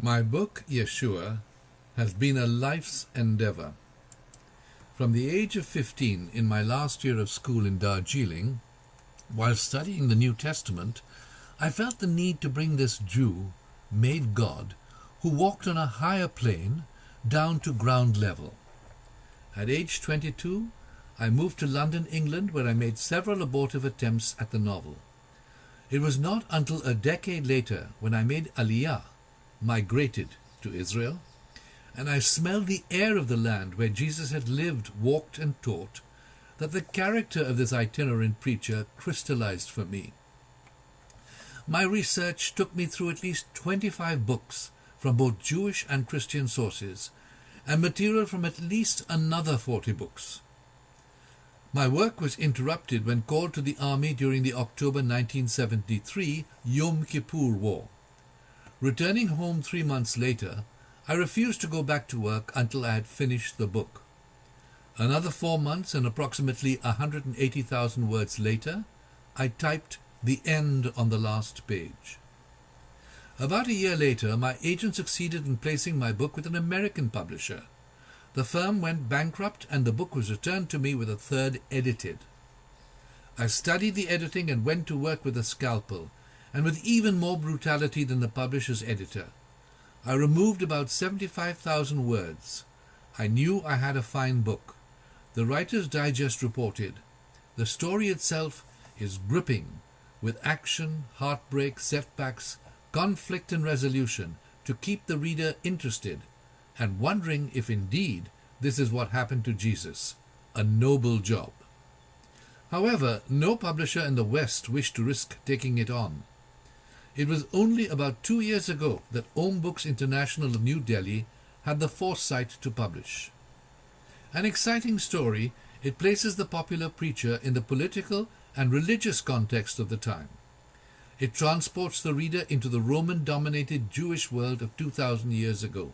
My book, Yeshua, has been a life's endeavor. From the age of 15, in my last year of school in Darjeeling, while studying the New Testament, I felt the need to bring this Jew, made God, who walked on a higher plane, down to ground level. At age 22, I moved to London, England, where I made several abortive attempts at the novel. It was not until a decade later when I made Aliyah, migrated to Israel, and I smelled the air of the land where Jesus had lived, walked, and taught, that the character of this itinerant preacher crystallized for me. My research took me through at least 25 books from both Jewish and Christian sources, and material from at least another 40 books. My work was interrupted when called to the army during the October 1973 Yom Kippur War. Returning home 3 months later, I refused to go back to work until I had finished the book. Another 4 months and approximately 180,000 words later, I typed the end on the last page. About a year later, my agent succeeded in placing my book with an American publisher. The firm went bankrupt and the book was returned to me with a third edited. I studied the editing and went to work with a scalpel, and with even more brutality than the publisher's editor. I removed about 75,000 words. I knew I had a fine book. The Writer's Digest reported, "The story itself is gripping, with action, heartbreak, setbacks, conflict and resolution to keep the reader interested and wondering if indeed this is what happened to Jesus. A noble job." However, no publisher in the West wished to risk taking it on. It was only about 2 years ago that Om Books International of New Delhi had the foresight to publish. An exciting story, it places the popular preacher in the political and religious context of the time. It transports the reader into the Roman-dominated Jewish world of 2,000 years ago,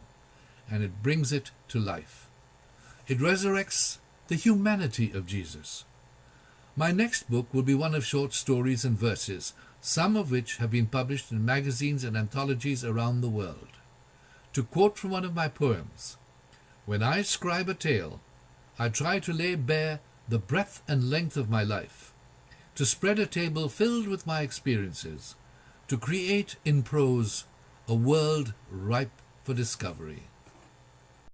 and it brings it to life. It resurrects the humanity of Jesus. My next book will be one of short stories and verses, some of which have been published in magazines and anthologies around the world. To quote from one of my poems, "When I scribe a tale, I try to lay bare the breadth and length of my life, to spread a table filled with my experiences, to create in prose a world ripe for discovery."